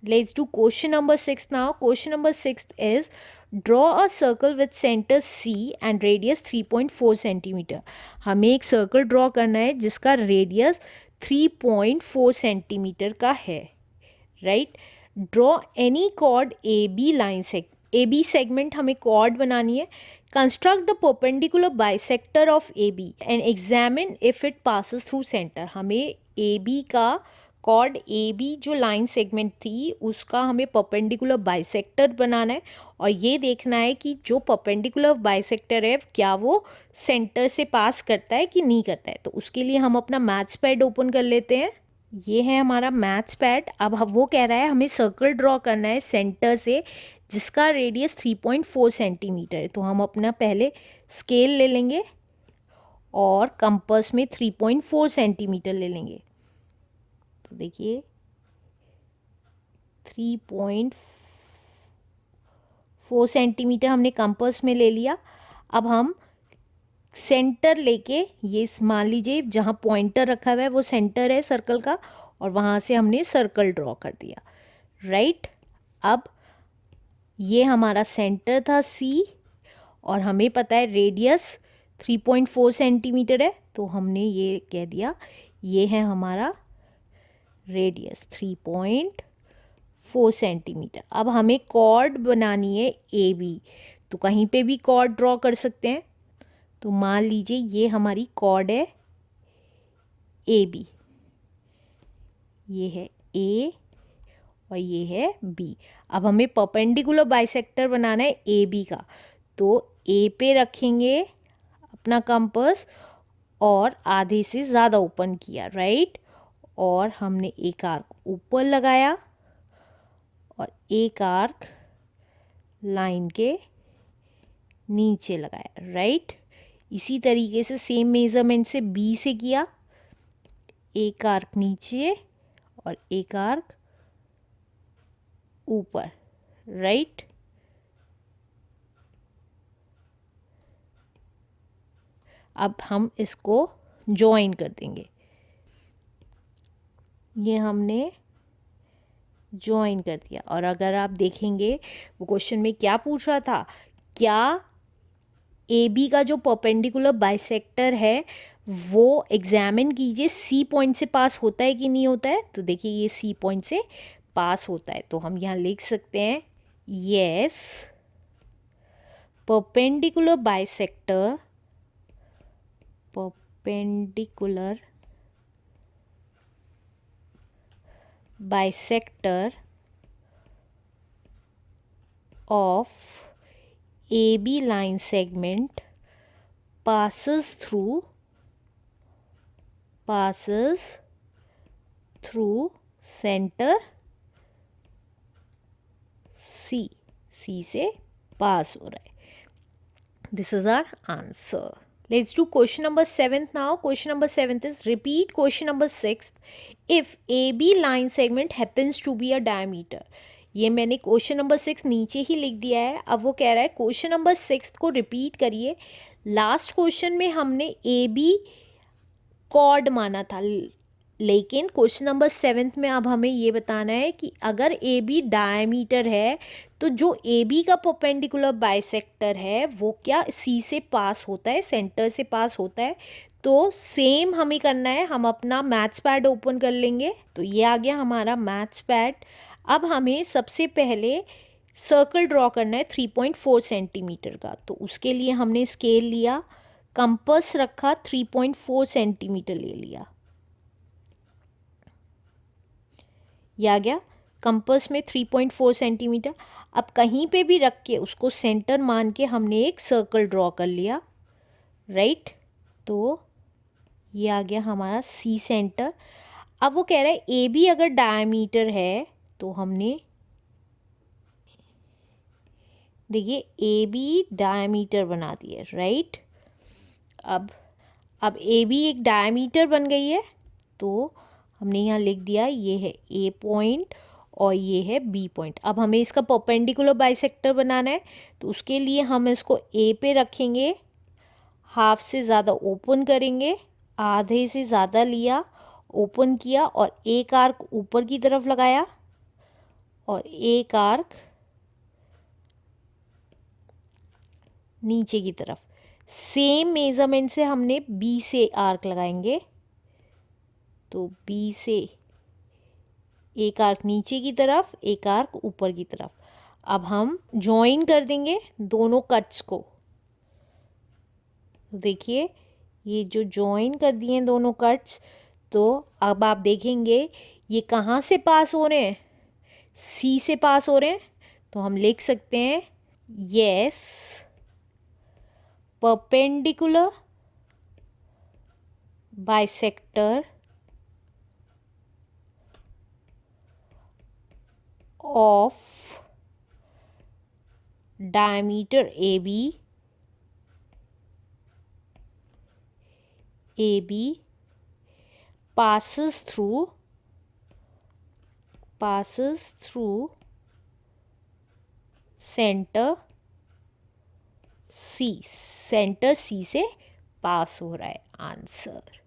Let's do question number 6 now. Question number 6 is draw a circle with center C and radius 3.4 centimetre. हमें एक circle draw करना है जिसका radius 3.4 centimetre का है. Right. Draw any chord A B line A B segment हमें chord बनानी है. Construct the perpendicular bisector of A B and examine if it passes through centre. हमें ए बी का कॉर्ड ए बी जो line segment थी उसका हमें perpendicular bisector बनाना है और ये देखना है कि जो परपेंडिकुलर बाइसेक्टर है क्या वो सेंटर से पास करता है कि नहीं करता है. तो उसके लिए हम अपना मैथ्स पैड ओपन कर लेते हैं. ये है हमारा मैथ्स पैड. अब वो कह रहा है हमें सर्कल ड्रॉ करना है सेंटर से जिसका रेडियस 3.4 सेंटीमीटर है. तो हम अपना पहले स्केल ले लेंगे और कंपास में 3.4 सेंटीमीटर ले लेंगे. तो देखिए 3.4 सेंटीमीटर हमने कंपास में ले लिया. अब हम सेंटर लेके ये मान लीजिए जहाँ पॉइंटर रखा हुआ है वो सेंटर है सर्कल का और वहाँ से हमने सर्कल ड्रॉ कर दिया. राइट. अब ये हमारा सेंटर था C और हमें पता है रेडियस 3.4 सेंटीमीटर है. तो हमने ये कह दिया ये है हमारा रेडियस 3.4 सेंटीमीटर. अब हमें कॉर्ड बनानी है ए बी. तो कहीं पे भी कॉर्ड ड्रॉ कर सकते हैं. तो मान लीजिए ये हमारी कॉर्ड है ए बी. ये है ए और ये है बी. अब हमें परपेंडिकुलर बाइसेक्टर बनाना है ए बी का. तो ए पे रखेंगे अपना कंपास और आधे से ज़्यादा ओपन किया. राइट. और हमने एक आर्क ऊपर लगाया और एक आर्क लाइन के नीचे लगाया. राइट. इसी तरीके से सेम मेजरमेंट से बी से किया. एक आर्क नीचे और एक आर्क ऊपर. राइट. अब हम इसको ज्वाइन कर देंगे. ये हमने ज्वाइन कर दिया. और अगर आप देखेंगे वो क्वेश्चन में क्या पूछ रहा था, क्या ए बी का जो परपेंडिकुलर बाइसेक्टर है वो एग्जामिन कीजिए सी पॉइंट से पास होता है कि नहीं होता है. तो देखिए ये सी पॉइंट से पास होता है. तो हम यहाँ लिख सकते हैं yes perpendicular bisector of AB line segment passes through center C. C से पास हो रहा है. This is our answer. Let's do question number 7 now. Question number 7 is repeat question number 6 if AB line segment happens to be a diameter. ये मैंने question number 6 नीचे ही लिख दिया है. अब वो कह रहा है क्वेश्चन नंबर 6 को रिपीट करिए. लास्ट क्वेश्चन में हमने ए बी कॉर्ड माना था, लेकिन क्वेश्चन नंबर 7 में अब हमें ये बताना है कि अगर ए बी डायमीटर है तो जो ए बी का परपेंडिकुलर बाइसेक्टर है वो क्या सी से पास होता है, सेंटर से पास होता है. तो सेम हमें करना है. हम अपना मैथ्स पैड ओपन कर लेंगे. तो ये आ गया हमारा मैथ्स पैड. अब हमें सबसे पहले सर्कल ड्रॉ करना है 3.4 सेंटीमीटर का. तो उसके लिए हमने स्केल लिया, कंपास रखा, 3.4 सेंटीमीटर ले लिया. ये आ गया कंपास में 3.4 सेंटीमीटर. अब कहीं पे भी रख के उसको सेंटर मान के हमने एक सर्कल ड्रॉ कर लिया. राइट. तो ये आ गया हमारा सी सेंटर. अब वो कह रहा है ए बी अगर डायमीटर है तो हमने देखिए ए बी डायमीटर बना दिया. राइट. अब ए बी एक डायमीटर बन गई है तो हमने यहाँ लिख दिया ये है ए पॉइंट और ये है बी पॉइंट. अब हमें इसका परपेंडिकुलर बाइसेक्टर बनाना है. तो उसके लिए हम इसको ए पे रखेंगे, हाफ से ज़्यादा ओपन करेंगे, आधे से ज़्यादा लिया, ओपन किया और एक आर्क ऊपर की तरफ लगाया और एक आर्क नीचे की तरफ। सेम मेजरमेंट से हमने बी से आर्क लगाएंगे, तो बी से एक आर्क नीचे की तरफ, एक आर्क ऊपर की तरफ। अब हम जॉइन कर देंगे दोनों कट्स को। देखिए ये जो जॉइन कर दिए हैं दोनों कट्स, तो अब आप देखेंगे ये कहाँ से पास हो रहे हैं, सी से पास हो रहे हैं। तो हम लिख सकते हैं yes perpendicular bisector of diameter AB passes through center C से पास हो रहा है आंसर।